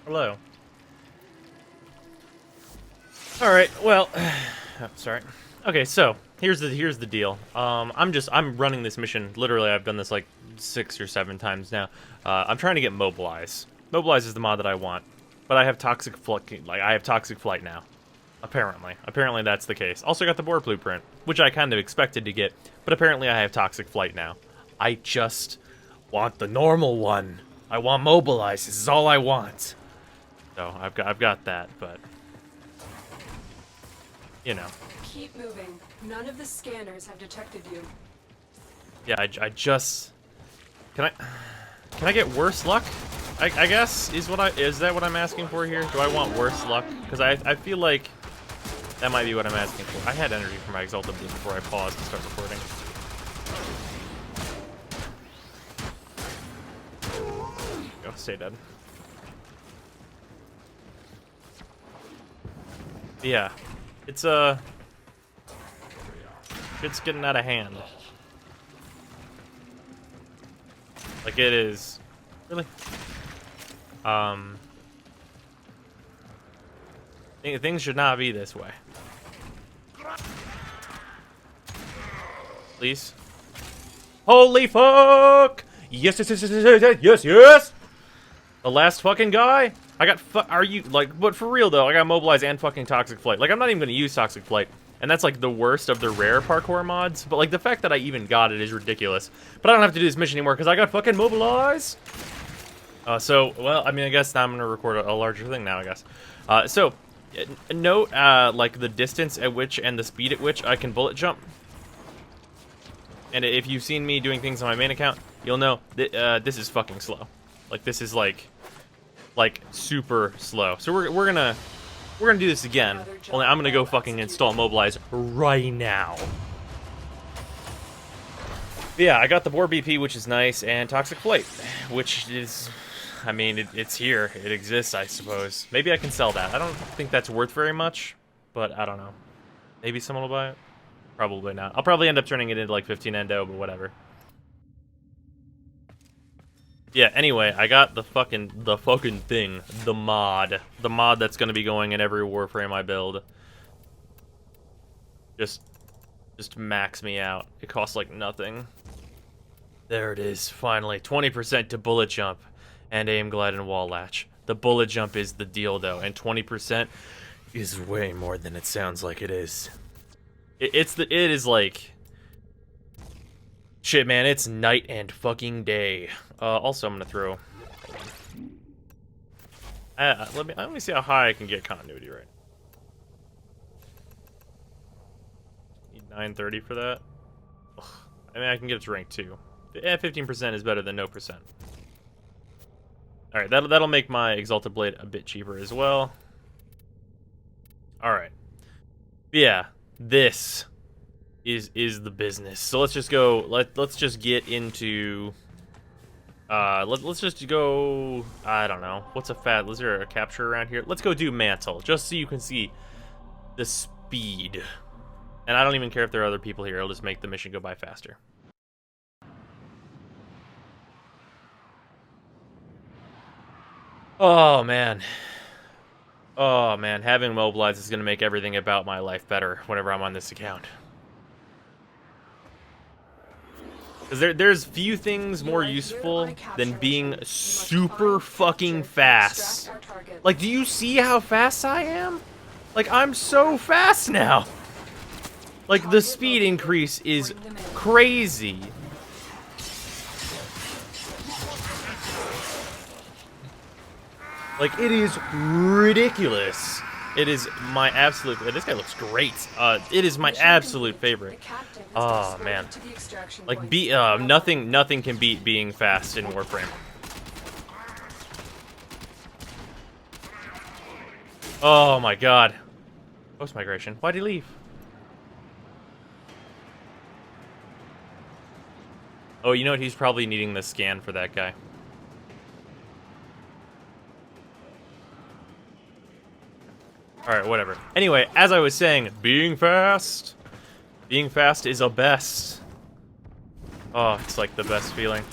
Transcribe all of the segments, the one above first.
Hello. All right. Well, oh, sorry. Okay, so here's the deal. I'm running this mission. Literally, I've done this like 6 or 7 times now. I'm trying to get Mobilize. Mobilize is the mod that I want, but I have toxic flight. Like I have toxic flight now. Apparently that's the case. Also got the board blueprint, which I kind of expected to get, but apparently I have toxic flight now. I just want the normal one. I want Mobilize. This is all I want. So I've got that, but you know. Keep moving. None of the scanners have detected you. Yeah, I just can I get worse luck? I guess is that what I'm asking for here? Do I want worse luck? Because I feel like that might be what I'm asking for. I had energy for my Exalted Blade before I paused and start recording. Go, stay dead. Yeah, it's getting out of hand. Like it is. Really? Things should not be this way. Please. Holy fuck! Yes, yes, yes, yes, yes, yes, yes, yes! The last fucking guy? I got are you, like, but for real though, I got Mobilize and fucking Toxic Flight. Like, I'm not even gonna use Toxic Flight. And that's like the worst of the rare parkour mods. But like, the fact that I even got it is ridiculous. But I don't have to do this mission anymore because I got fucking Mobilize! So, well, I mean, I guess now I'm gonna record a larger thing now, I guess. So, note, like, the distance at which and the speed at which I can bullet jump. And if you've seen me doing things on my main account, you'll know that this is fucking slow. Like, this is like super slow. So we're gonna do this again. Only I'm gonna go fucking install Mobilize right now. But yeah, I got the board BP, which is nice, and Toxic Flight, which is, I mean, it's here. It exists, I suppose. Maybe I can sell that. I don't think that's worth very much, but I don't know. Maybe someone will buy it. Probably not. I'll probably end up turning it into like 15 endo, but whatever. Yeah, anyway, I got the fucking thing. The mod. The mod that's gonna be going in every Warframe I build. Just max me out. It costs like nothing. There it is, finally. 20% to bullet jump and aim, glide, and wall latch. The bullet jump is the deal though, and 20% is way more than it sounds like it is. It is like, shit, man, it's night and fucking day. Also, I'm gonna throw. Let me see how high I can get continuity right. Need 930 for that. Ugh. I mean, I can get it to rank 2. Yeah, 15% is better than no percent. All right, that'll make my Exalted Blade a bit cheaper as well. All right. Yeah. This is the business. So let's just go. Let's just get into. Let's just go. I don't know. What's a fat? Is there a capture around here? Let's go do Mantle, just so you can see the speed. And I don't even care if there are other people here. It'll just make the mission go by faster. Oh man. Oh man, having Mobilize is going to make everything about my life better whenever I'm on this account. Because there's few things more useful than being super fucking fast. Like, do you see how fast I am? Like, I'm so fast now. Like, the speed increase is crazy. Like, it is ridiculous. It is my absolute. This guy looks great. It is my absolute favorite. Oh man, like nothing can beat being fast in Warframe. Oh my god. Post migration. Why'd he leave? Oh, you know what? He's probably needing the scan for that guy. Alright, whatever. Anyway, as I was saying, being fast is the best. Oh, it's like the best feeling.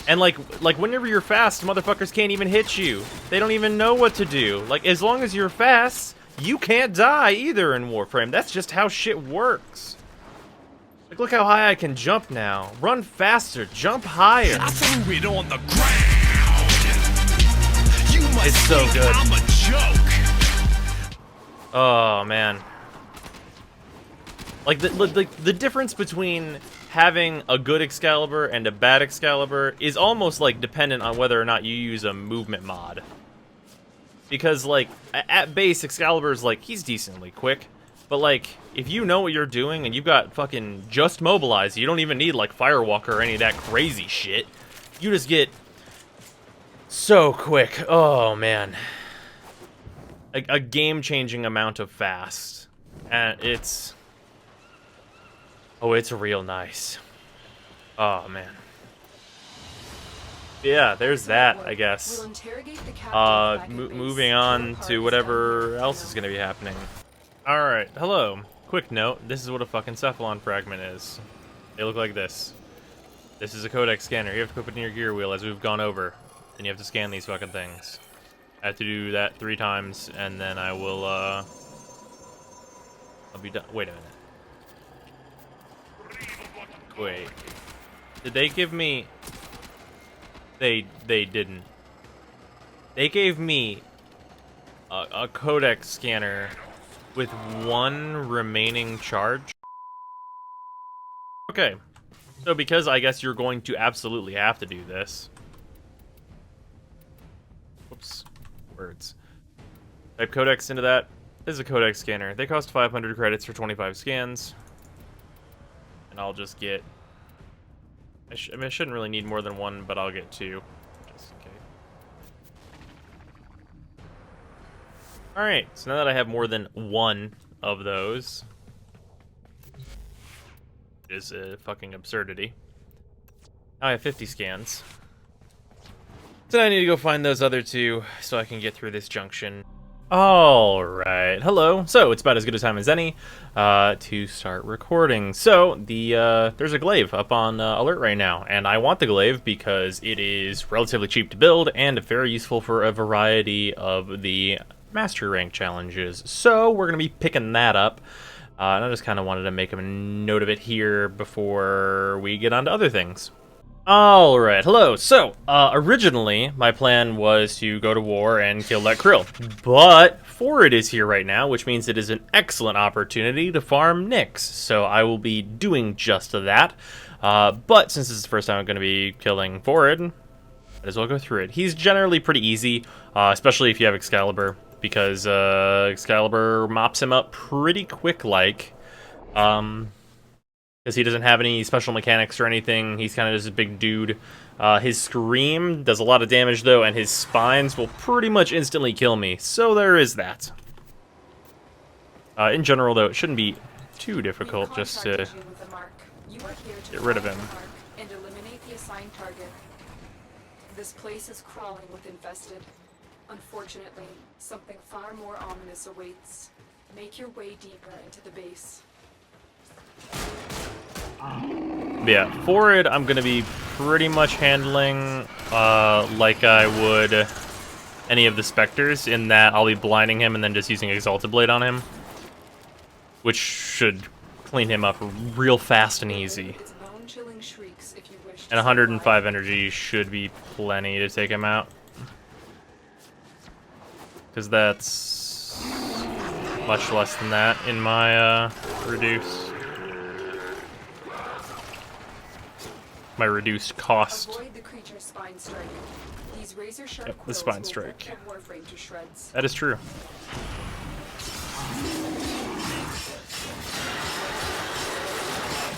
And like whenever you're fast, motherfuckers can't even hit you. They don't even know what to do. Like, as long as you're fast, you can't die either in Warframe. That's just how shit works. Like, look how high I can jump now. Run faster, jump higher. I threw it on the ground. You must It's so think good. I'm a joke. Oh man. Like the difference between having a good Excalibur and a bad Excalibur is almost like dependent on whether or not you use a movement mod. Because like at base, Excalibur's like, he's decently quick, but like if you know what you're doing and you've got fucking just Mobilize, you don't even need like Firewalker or any of that crazy shit. You just get so quick. Oh man. A game-changing amount of fast. And it's... Oh, it's real nice. Oh, man. Yeah, there's that, I guess. We'll interrogate the captain back at base. Moving on to whatever else is going to be happening. Alright, hello. Quick note, this is what a fucking Cephalon fragment is. They look like this. This is a codex scanner. You have to put it in your gear wheel as we've gone over. Then you have to scan these fucking things. I have to do that 3 times, and then I will, I'll be done. Wait a minute. Wait. Did they give me... They didn't. They gave me a codex scanner with 1 remaining charge. Okay. So because I guess you're going to absolutely have to do this. Whoops. Words. Type codex into that. This is a codex scanner. They cost 500 credits for 25 scans. And I'll just get... I mean, I shouldn't really need more than 1, but I'll get 2. Just in case. Alright, so now that I have more than 1 of those... It is a fucking absurdity. Now I have 50 scans. So I need to go find those other 2 so I can get through this junction. Alright, hello. So, it's about as good a time as any to start recording. So, there's a glaive up on alert right now, and I want the glaive because it is relatively cheap to build and very useful for a variety of the mastery rank challenges. So, we're going to be picking that up. And I just kind of wanted to make a note of it here before we get on to other things. Alright, hello. So, originally, my plan was to go to war and kill that Krill. But, Phorid is here right now, which means it is an excellent opportunity to farm Nyx. So, I will be doing just that. But, since this is the first time I'm going to be killing Phorid, might as well go through it. He's generally pretty easy, especially if you have Excalibur, because Excalibur mops him up pretty quick-like. Because he doesn't have any special mechanics or anything. He's kind of just a big dude. His Scream does a lot of damage, though, and his Spines will pretty much instantly kill me. So there is that. In general, though, it shouldn't be too difficult just to get rid of him. And eliminate the assigned target. This place is crawling with infested. Unfortunately, something far more ominous awaits. Make your way deeper into the base. Yeah, Phorid I'm going to be pretty much handling like I would any of the Spectres, in that I'll be blinding him and then just using Exalted Blade on him. Which should clean him up real fast and easy. And 105 energy should be plenty to take him out. Because that's much less than that in my reduce. My reduced cost. Avoid the creature's spine strike. These razor-sharp Yep, the quills spine will strike. rip the Warframe to shreds. That is true.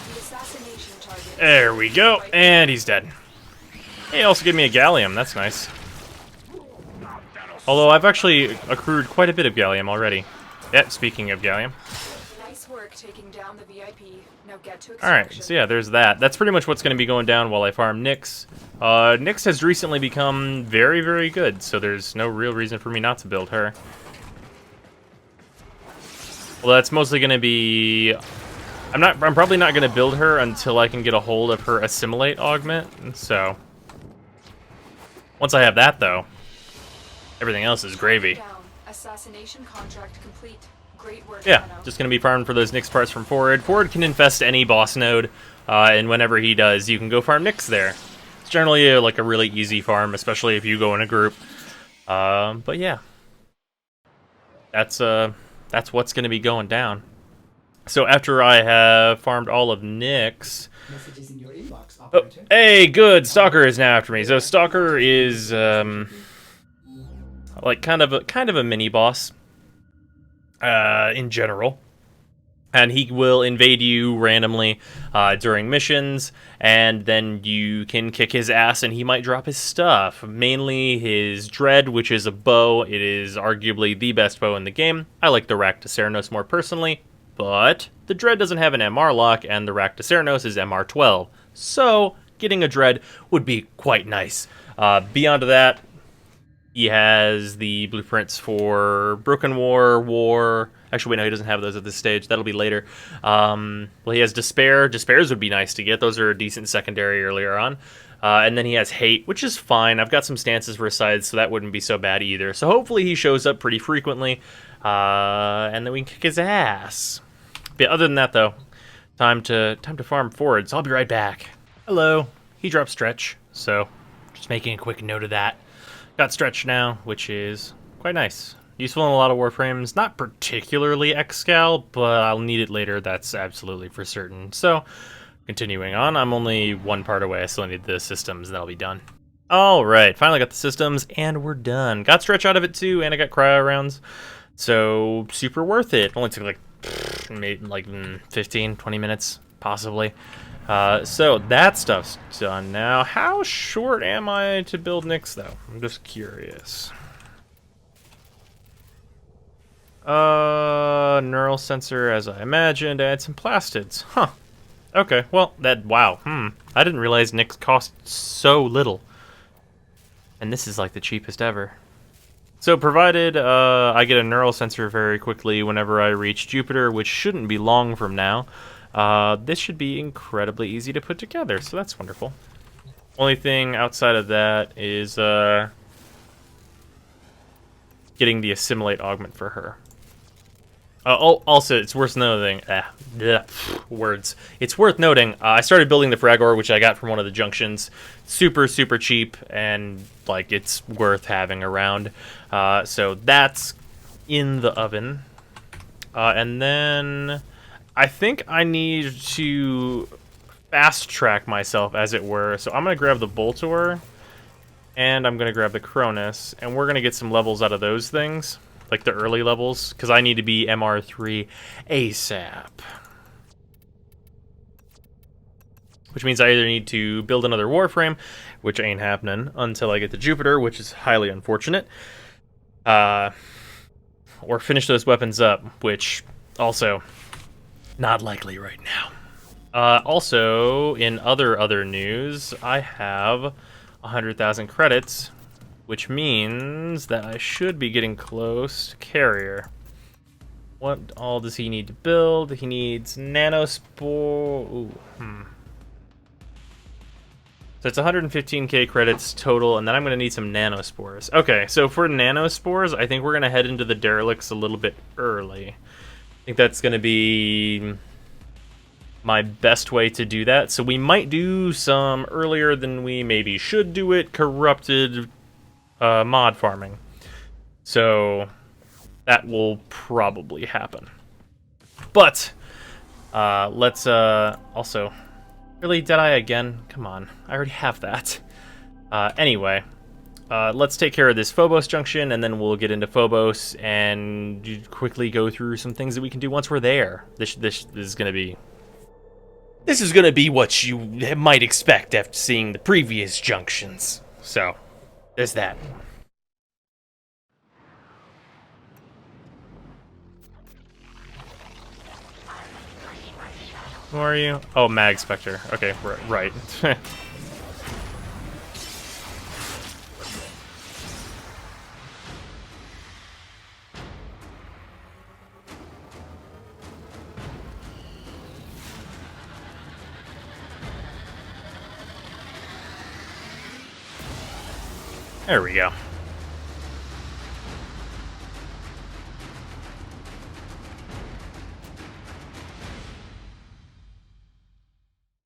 The assassination target. There we go, and he's dead. Hey, also give me a gallium. That's nice. Although I've actually accrued quite a bit of gallium already. Yeah, speaking of gallium. Nice work taking down the VIP. Now get to Alright, extraction. so yeah, there's that. That's pretty much what's going to be going down while I farm Nyx. Nyx has recently become very, very good, so there's no real reason for me not to build her. Well, that's mostly going to be... I'm probably not going to build her until I can get a hold of her Assimilate augment, so... Once I have that, though, everything else is gravy. Down. Assassination contract complete. Great work, Yeah, Nano. just going to be farming for those Nyx parts from Phorid. Phorid can infest any boss node, and whenever he does, you can go farm Nyx there. It's generally like a really easy farm, especially if you go in a group. But yeah, that's what's going to be going down. So after I have farmed all of Nyx... Messages in your inbox, Oh, operator. hey, good. Stalker is now after me. So Stalker is like kind of a mini boss in general, and he will invade you randomly during missions, and then you can kick his ass, and he might drop his stuff. Mainly his dread, which is a bow. It is arguably the best bow in the game. I like the Raktacernos more personally, but the dread doesn't have an MR lock, and the Raktacernos is MR12. So, getting a dread would be quite nice. Beyond that, he has the blueprints for Broken War. Actually, wait, no, he doesn't have those at this stage. That'll be later. Well, he has Despair. Despairs would be nice to get. Those are a decent secondary earlier on. And then he has Hate, which is fine. I've got some stances for sides, so that wouldn't be so bad either. So hopefully he shows up pretty frequently, and then we can kick his ass. But other than that, though, time to farm forward, so I'll be right back. Hello. He dropped Stretch, so just making a quick note of that. Got Stretch now, which is quite nice. Useful in a lot of Warframes. Not particularly Excal, but I'll need it later, that's absolutely for certain. So, continuing on, I'm only one part away. I still need the systems, and that'll be done. Alright, finally got the systems, and we're done. Got Stretch out of it too, and I got cryo rounds. So, super worth it. Only took maybe 15, 20 minutes, possibly. So that stuff's done now. How short am I to build Nyx, though? I'm just curious. Neural sensor, as I imagined, and some plastids. Huh. Okay, well, wow. I didn't realize Nyx cost so little. And this is like the cheapest ever. So provided I get a neural sensor very quickly whenever I reach Jupiter, which shouldn't be long from now, this should be incredibly easy to put together, so that's wonderful. Only thing outside of that is getting the assimilate augment for her. Also, it's worth noting. Words. It's worth noting. I started building the frag ore, which I got from one of the junctions. Super, super cheap, and like it's worth having around. So that's in the oven, and then I think I need to fast track myself, as it were. So I'm gonna grab the Boltor, and I'm gonna grab the Cronus, and we're gonna get some levels out of those things. Like the early levels, because I need to be MR3 ASAP. Which means I either need to build another Warframe, which ain't happening until I get to Jupiter, which is highly unfortunate. Or finish those weapons up, which also not likely right now. Also, in other news, I have 100,000 credits, which means that I should be getting close to Carrier. What all does he need to build? He needs Nanospore. So it's 115k credits total, and then I'm going to need some Nanospores. Okay, so for Nanospores, I think we're going to head into the Derelicts a little bit early. I think that's going to be my best way to do that. So we might do some earlier than we maybe should do it, corrupted mod farming. So that will probably happen. But let's also... Really, Deadeye again? Come on, I already have that. Anyway, let's take care of this Phobos junction, and then we'll get into Phobos and quickly go through some things that we can do once we're there. This is gonna be... This is gonna be what you might expect after seeing the previous junctions. So, there's that. Who are you? Oh, Mag Spectre. Okay, right. There we go.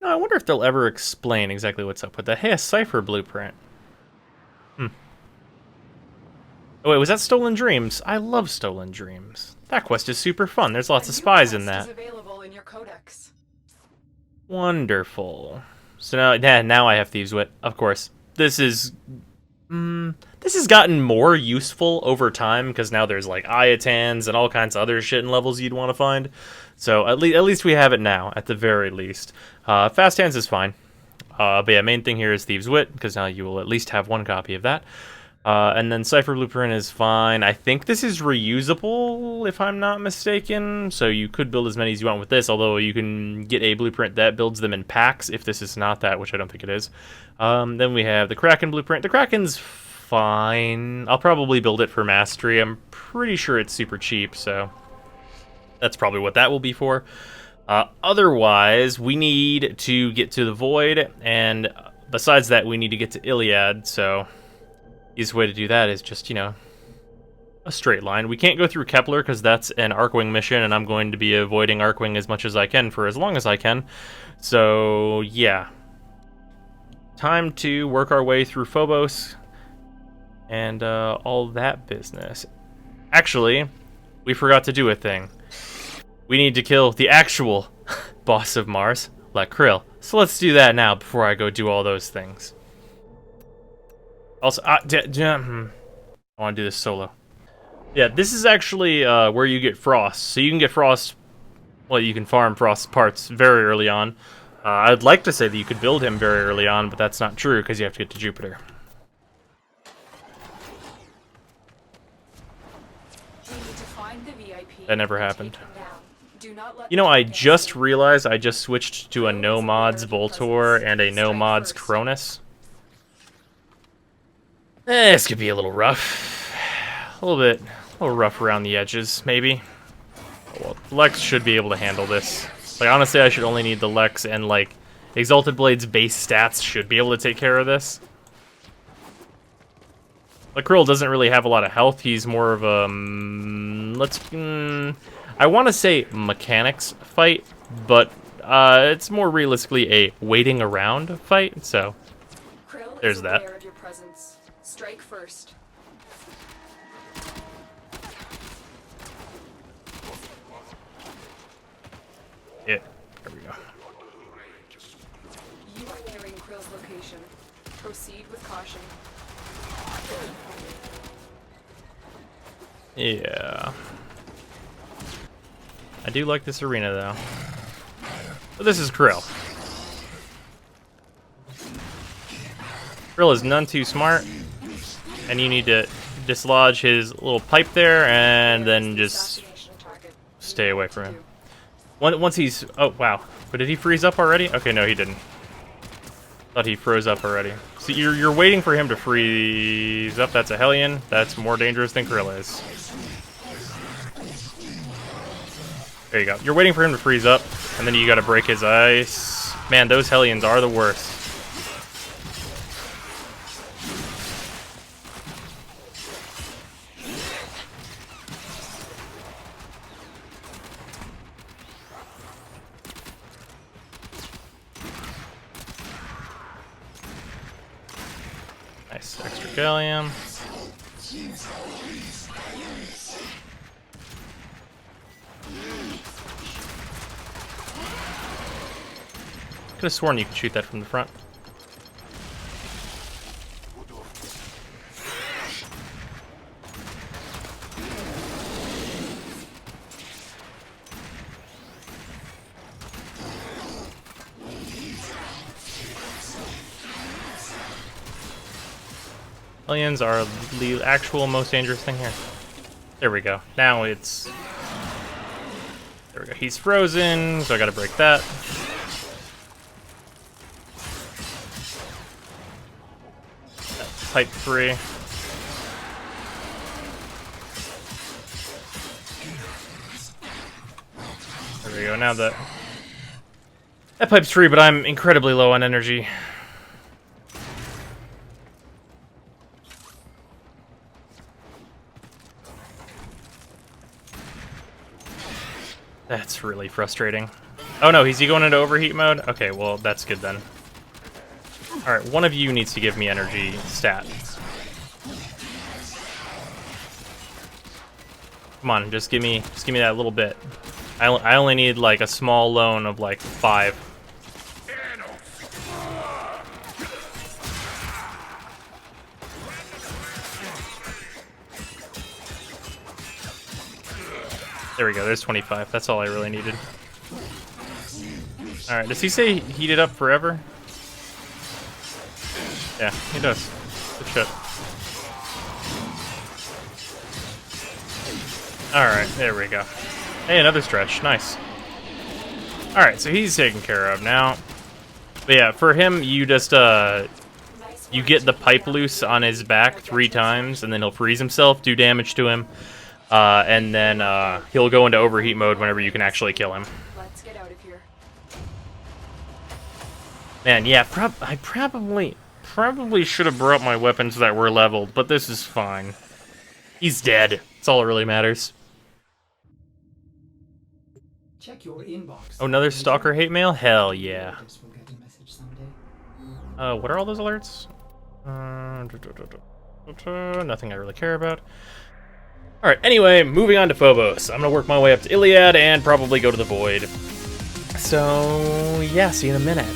I wonder if they'll ever explain exactly what's up with that. Hey, a cipher blueprint. Oh wait, was that Stolen Dreams? I love Stolen Dreams. That quest is super fun. There's lots of spies in that. Is available in your codex. Wonderful. So now I have Thieves' Wit. Of course, this has gotten more useful over time because now there's like Iotans and all kinds of other shit and levels you'd want to find. So at least we have it now, at the very least. Fast Hands is fine. But yeah, main thing here is Thieves' Wit because now you will at least have one copy of that. And then Cipher Blueprint is fine. I think this is reusable, if I'm not mistaken. So you could build as many as you want with this, although you can get a blueprint that builds them in packs if this is not that, which I don't think it is. Then we have the Kraken Blueprint. The Kraken's fine. I'll probably build it for Mastery. I'm pretty sure it's super cheap, so that's probably what that will be for. Otherwise, we need to get to the Void, and besides that, we need to get to Iliad, so easiest way to do that is just, you know, a straight line. We can't go through Kepler because that's an Arcwing mission, and I'm going to be avoiding Arcwing as much as I can for as long as I can. So, yeah. Time to work our way through Phobos and all that business. Actually, we forgot to do a thing. We need to kill the actual boss of Mars, like Krill. So let's do that now before I go do all those things. Also, I want to do this solo. Yeah, this is actually where you get Frost. So you can get Frost, well, you can farm Frost parts very early on. I'd like to say that you could build him very early on, but that's not true because you have to get to Jupiter. That never happened. You know, I just realized I just switched to a no mods Voltor and a no mods Cronus. This could be a little rough. A little rough around the edges, maybe. Well, Lex should be able to handle this. Like, honestly, I should only need the Lex, and, like, Exalted Blade's base stats should be able to take care of this. Like, Krill doesn't really have a lot of health. He's more of a, I want to say mechanics fight, but it's more realistically a waiting around fight, so there's that. Strike first. Yeah, there we go. You are nearing Krill's location. Proceed with caution. Yeah. I do like this arena, though. But this is Krill. Krill is none too smart. And you need to dislodge his little pipe there, and then just stay away from him. Once he's... Oh, wow. But did he freeze up already? Okay, no, he didn't. Thought he froze up already. So you're waiting for him to freeze up. That's a Hellion. That's more dangerous than Krill is. There you go. You're waiting for him to freeze up, and then you gotta break his ice. Man, those Hellions are the worst. Nice. Extra gallium. Could have sworn you could shoot that from the front. Aliens are the actual most dangerous thing here. There we go. Now it's... There we go. He's frozen, so I gotta break that. Pipe free. There we go. Now that pipe's free, but I'm incredibly low on energy. That's really frustrating. Oh no, is he going into overheat mode? Okay, well, that's good then. Alright, one of you needs to give me energy stat. Come on, just give me that little bit. I only need like a small loan of like 5. There we go, there's 25. That's all I really needed. Alright, does he say heat it up forever? Yeah, he does. Good shit. Alright, there we go. Hey, another stretch. Nice. Alright, so he's taken care of now. But yeah, for him, you just, you get the pipe loose on his back 3 times, and then he'll freeze himself, do damage to him. And then he'll go into overheat mode whenever you can actually kill him. Let's get out of here. Man, yeah, I probably should have brought my weapons that were leveled, but this is fine. He's dead. That's all that really matters. Check your inbox. Oh, another Stalker hate mail? Hell yeah. We'll get a message someday. What are all those alerts? Nothing I really care about. Alright, anyway, moving on to Phobos. I'm gonna work my way up to Iliad and probably go to the Void. So, yeah, see you in a minute.